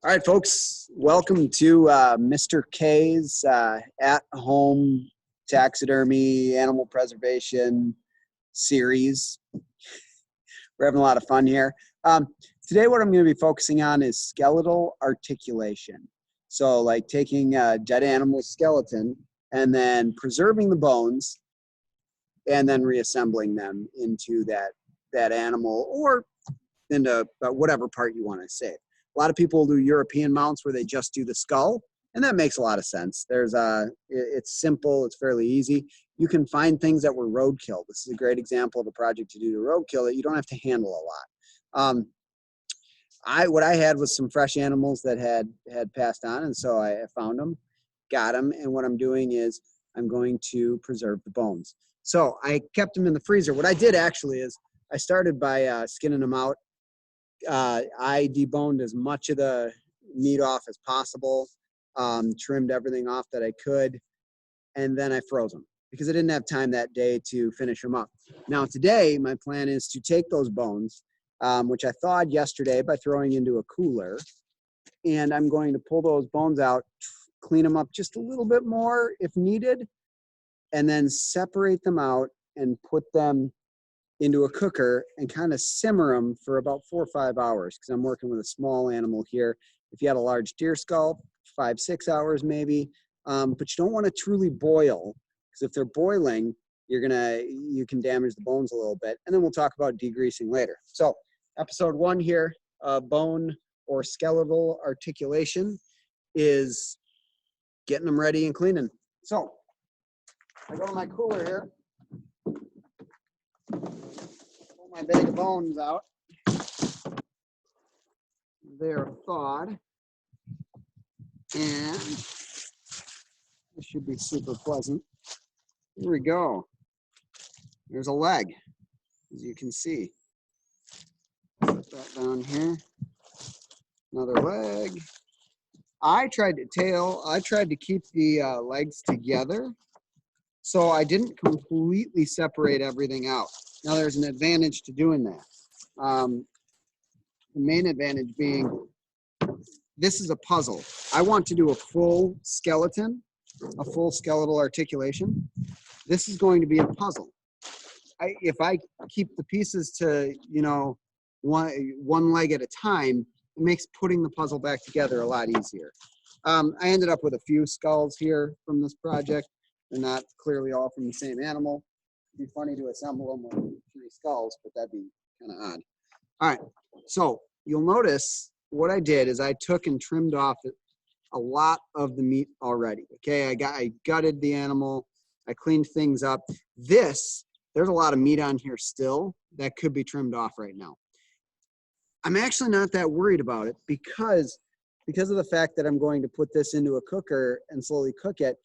All right, folks, welcome to Mr. K's at-home taxidermy animal preservation series. We're having a lot of fun here. Today, what I'm going to be focusing on is skeletal articulation. So like taking a dead animal skeleton and then preserving the bones and then reassembling them into that animal or into whatever part you want to save. A lot of people do European mounts where they just do the skull, and that makes a lot of sense. It's simple, it's fairly easy. You can find things that were roadkill. This is a great example of a project to do to roadkill that you don't have to handle a lot. What I had was some fresh animals that had passed on, and so I found them, got them, and what I'm doing is I'm going to preserve the bones. So I kept them in the freezer. What I did actually is I started by skinning them out. I deboned as much of the meat off as possible, trimmed everything off that I could, and then I froze them because I didn't have time that day to finish them up. Now today, my plan is to take those bones, which I thawed yesterday by throwing into a cooler, and I'm going to pull those bones out, clean them up just a little bit more if needed, and then separate them out and put them into a cooker and kind of simmer them for about 4 or 5 hours because I'm working with a small animal here. If you had a large deer skull, 5-6 hours maybe, but you don't want to truly boil because if they're boiling, you can damage the bones a little bit. And then we'll talk about degreasing later. So episode 1 here, bone or skeletal articulation, is getting them ready and cleaning. So I go to my cooler here. Pull my bag of bones out. They're thawed. And this should be super pleasant. Here we go. There's a leg, as you can see. Put that down here. Another leg. I tried to keep the legs together, so I didn't completely separate everything out. Now there's an advantage to doing that. The main advantage being this is a puzzle. I want to do a full skeleton, a full skeletal articulation. This is going to be a puzzle. If I keep the pieces to, one leg at a time, it makes putting the puzzle back together a lot easier. I ended up with a few skulls here from this project. They're not clearly all from the same animal. It'd be funny to assemble them with 3 skulls, but that'd be kind of odd. All right, so you'll notice what I did is I took and trimmed off a lot of the meat already. Okay, I gutted the animal, I cleaned things up. There's a lot of meat on here still that could be trimmed off right now. I'm actually not that worried about it because of the fact that I'm going to put this into a cooker and slowly cook it.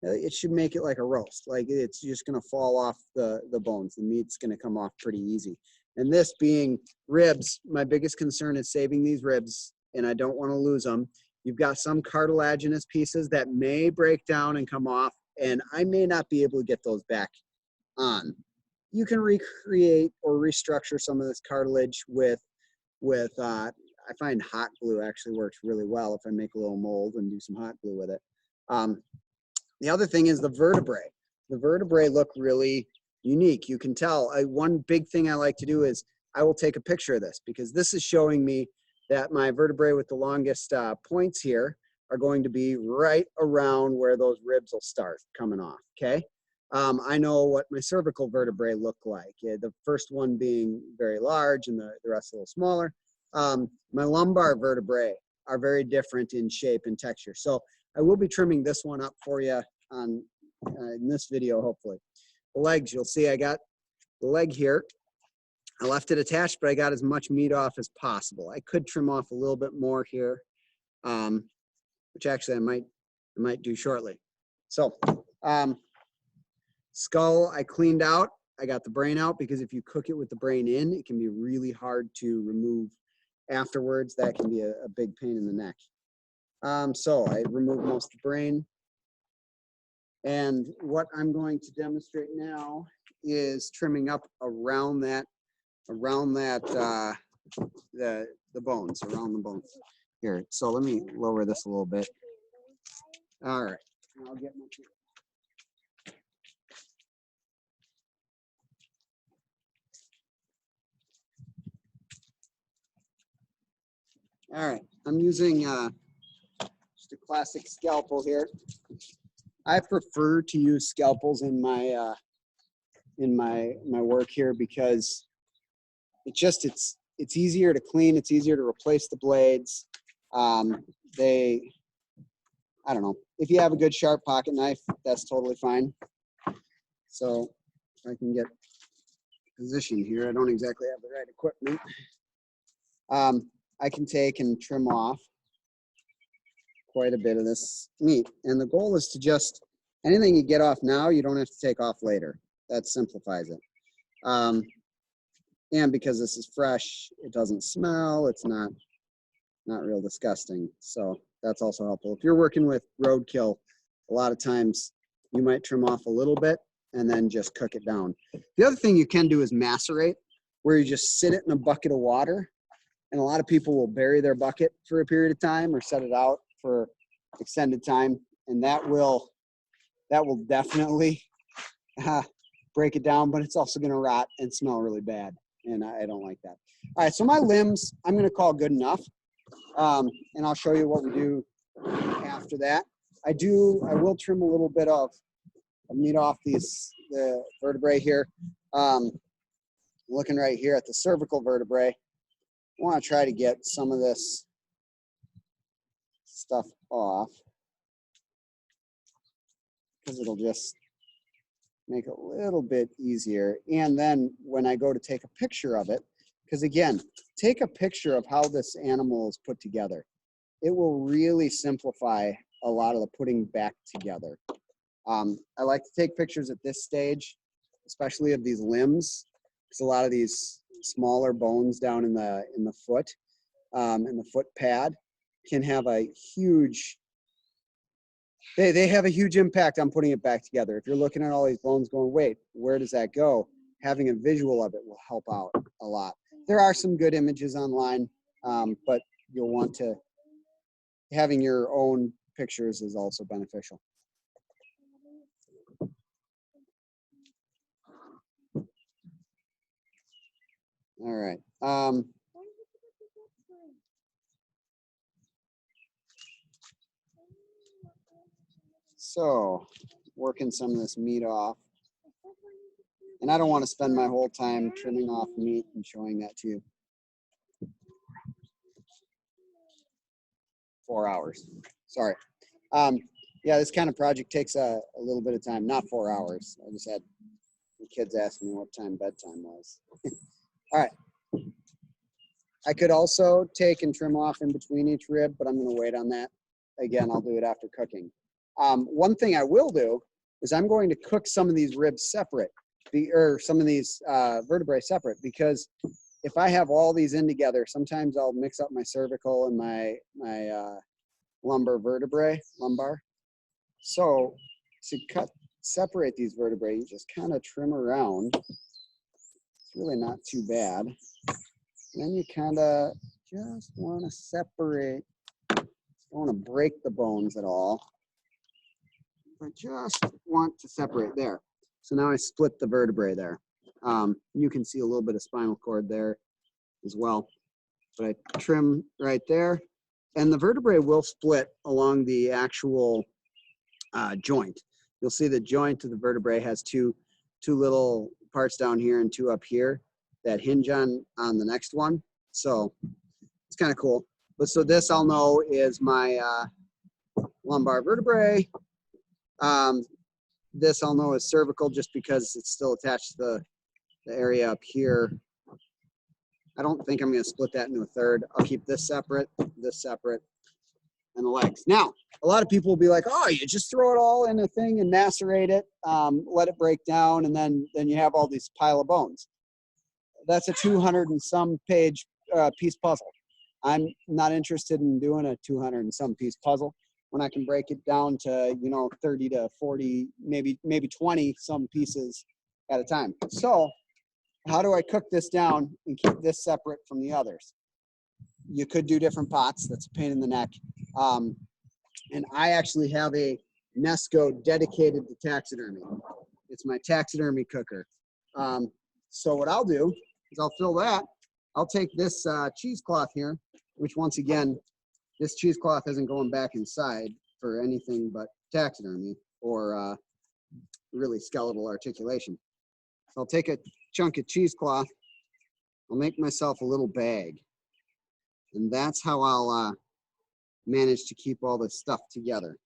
It should make it like a roast. Like it's just going to fall off the bones. The meat's going to come off pretty easy. And this being ribs, my biggest concern is saving these ribs, and I don't want to lose them. You've got some cartilaginous pieces that may break down and come off, and I may not be able to get those back on. You can recreate or restructure some of this cartilage with I find hot glue actually works really well if I make a little mold and do some hot glue with it. The other thing is the vertebrae. The vertebrae look really unique. You can tell. One big thing I like to do is I will take a picture of this because this is showing me that my vertebrae with the longest points here are going to be right around where those ribs will start coming off, okay? I know what my cervical vertebrae look like. The first one being very large and the rest a little smaller. My lumbar vertebrae are very different in shape and texture. So I will be trimming this one up for you in this video, hopefully. The legs, you'll see I got the leg here. I left it attached, but I got as much meat off as possible. I could trim off a little bit more here, which actually I might do shortly. So skull I cleaned out. I got the brain out because if you cook it with the brain in, it can be really hard to remove afterwards. That can be a big pain in the neck. So I removed most of the brain. And what I'm going to demonstrate now is trimming up around the bones, around the bones. Here, so let me lower this a little bit. All right. I'll get my All right, I'm using just a classic scalpel here. I prefer to use scalpels in my work here because it's easier to clean. It's easier to replace the blades. I don't know. If you have a good sharp pocket knife, that's totally fine. So if I can get position here, I don't exactly have the right equipment. I can take and trim off quite a bit of this meat. And the goal is to just, anything you get off now, you don't have to take off later. That simplifies it. And because this is fresh, it doesn't smell. It's not real disgusting. So that's also helpful. If you're working with roadkill, a lot of times you might trim off a little bit and then just cook it down. The other thing you can do is macerate, where you just sit it in a bucket of water. And a lot of people will bury their bucket for a period of time or set it out for extended time. And that will definitely break it down, but it's also going to rot and smell really bad. And I don't like that. All right, so my limbs, I'm going to call good enough. And I'll show you what we do after that. I will trim a little bit of meat off the vertebrae here. Looking right here at the cervical vertebrae. I want to try to get some of this stuff off because it'll just make it a little bit easier. And then when I go to take a picture of it, because again, take a picture of how this animal is put together. It will really simplify a lot of the putting back together. I like to take pictures at this stage, especially of these limbs, because a lot of these smaller bones down in the foot, in the foot pad, can have a huge, they have a huge impact on putting it back together. If you're looking at all these bones going, wait, where does that go? Having a visual of it will help out a lot. There are some good images online, but you'll want to, having your own pictures is also beneficial. All right. So working some of this meat off. And I don't want to spend my whole time trimming off meat and showing that to you. 4 hours. Sorry. Yeah, this kind of project takes a little bit of time, not 4 hours. I just had the kids asking me what time bedtime was. All right. I could also take and trim off in between each rib, but I'm going to wait on that. Again, I'll do it after cooking. One thing I will do is I'm going to cook some of these ribs separate, or some of these vertebrae separate, because if I have all these in together, sometimes I'll mix up my cervical and my lumbar. So to separate these vertebrae, you just kind of trim around. It's really not too bad. And then you kind of just want to separate. Don't want to break the bones at all, but just want to separate there. So now I split the vertebrae there. You can see a little bit of spinal cord there as well. But I trim right there. And the vertebrae will split along the actual joint. You'll see the joint of the vertebrae has two little parts down here and two up here that hinge on the next one. So it's kind of cool. But so this I'll know is my lumbar vertebrae. This I'll know is cervical just because it's still attached to the area up here. I don't think I'm going to split that into a third. I'll keep this separate, and the legs. Now, a lot of people will be like, oh, you just throw it all in a thing and macerate it, let it break down, and then you have all these pile of bones. That's a 200 and some page piece puzzle. I'm not interested in doing a 200 and some piece puzzle when I can break it down to, 30 to 40, maybe 20 some pieces at a time. So how do I cook this down and keep this separate from the others? You could do different pots. That's a pain in the neck. And I actually have a Nesco dedicated to taxidermy. It's my taxidermy cooker. So what I'll do is I'll fill that. I'll take this cheesecloth here, which once again, this cheesecloth isn't going back inside for anything but taxidermy or really skeletal articulation. So I'll take a chunk of cheesecloth. I'll make myself a little bag. And that's how I'll manage to keep all this stuff together.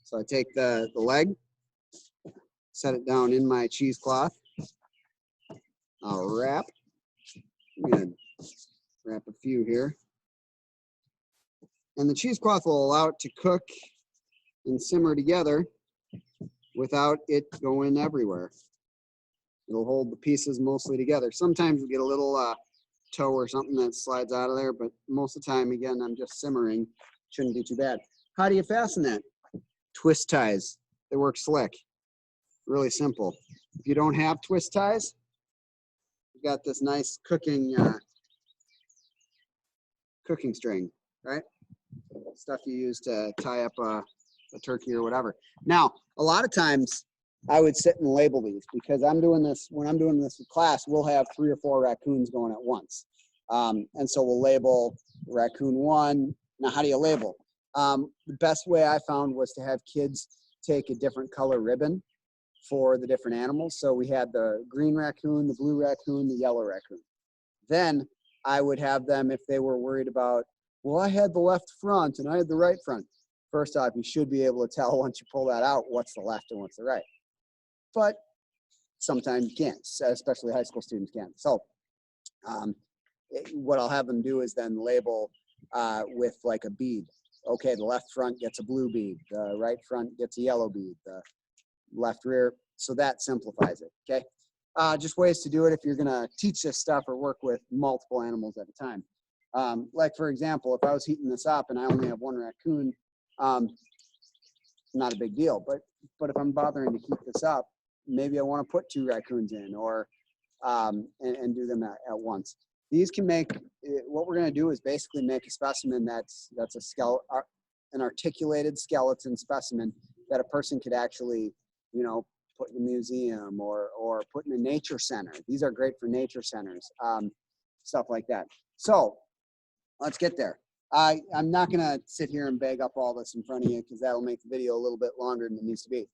So I take the leg, set it down in my cheesecloth. I'll wrap. I'm gonna wrap a few here. And the cheesecloth will allow it to cook and simmer together without it going everywhere. It'll hold the pieces mostly together. Sometimes we get a little toe or something that slides out of there, but most of the time, again, I'm just simmering. Shouldn't be too bad. How do you fasten that? Twist ties. They work slick. Really simple. If you don't have twist ties, you've got this nice cooking string, right? Stuff you use to tie up a turkey or whatever. Now, a lot of times I would sit and label these because when I'm doing this with class, we'll have 3 or 4 raccoons going at once. And so we'll label raccoon 1. Now, how do you label? The best way I found was to have kids take a different color ribbon for the different animals. So we had the green raccoon, the blue raccoon, the yellow raccoon. Then I would have them, if they were worried about, well, I had the left front and I had the right front. First off, you should be able to tell once you pull that out what's the left and what's the right. But sometimes you can't, especially high school students can't. So what I'll have them do is then label with like a bead. Okay, the left front gets a blue bead, the right front gets a yellow bead, the left rear. So that simplifies it, okay? Just ways to do it if you're gonna teach this stuff or work with multiple animals at a time. Like for example, if I was heating this up and I only have 1 raccoon, not a big deal, but if I'm bothering to heat this up, maybe I want to put 2 raccoons in or and do them at once. These can make, what we're going to do is basically make a specimen that's an articulated skeleton specimen that a person could actually, put in a museum or put in a nature center. These are great for nature centers, stuff like that. So let's get there. I'm not going to sit here and bag up all this in front of you because that'll make the video a little bit longer than it needs to be.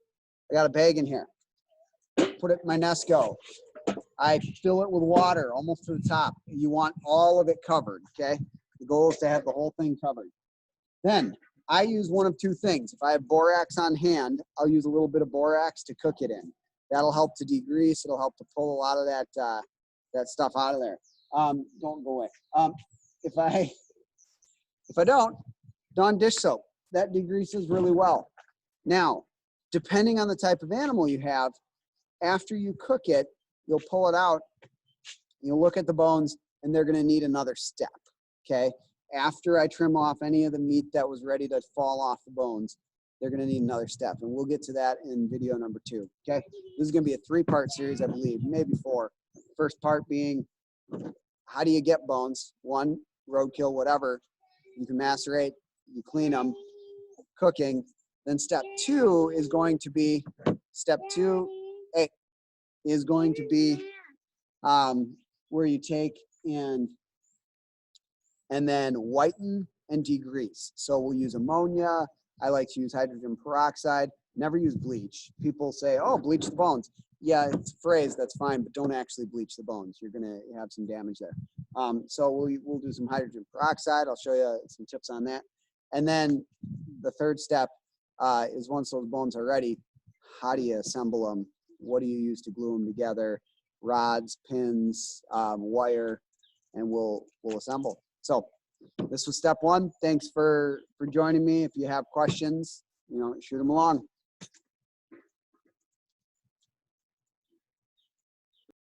I got a bag in here. Put it in my Nesco. I fill it with water almost to the top. You want all of it covered, okay? The goal is to have the whole thing covered. Then I use one of 2 things. If I have borax on hand, I'll use a little bit of borax to cook it in. That'll help to degrease. It'll help to pull a lot of that stuff out of there. Don't go away. If I don't, Dawn dish soap. That degreases really well. Now, depending on the type of animal you have, after you cook it, you'll pull it out, you'll look at the bones, and they're gonna need another step, okay? After I trim off any of the meat that was ready to fall off the bones, they're gonna need another step, and we'll get to that in video number 2, okay? This is gonna be a 3-part series, I believe, maybe 4. First part being, how do you get bones? 1, roadkill, whatever. You can macerate, you clean them, cooking. Then step 2 is going to be, where you take and then whiten and degrease. So we'll use ammonia. I like to use hydrogen peroxide. Never use bleach. People say, oh, bleach the bones. Yeah, it's a phrase, that's fine, but don't actually bleach the bones. You're gonna have some damage there. So we'll do some hydrogen peroxide. I'll show you some tips on that. And then the 3rd step is once those bones are ready, how do you assemble them? What do you use to glue them together? Rods, pins, wire, and we'll assemble. So this was step 1. Thanks for joining me. If you have questions, shoot them along.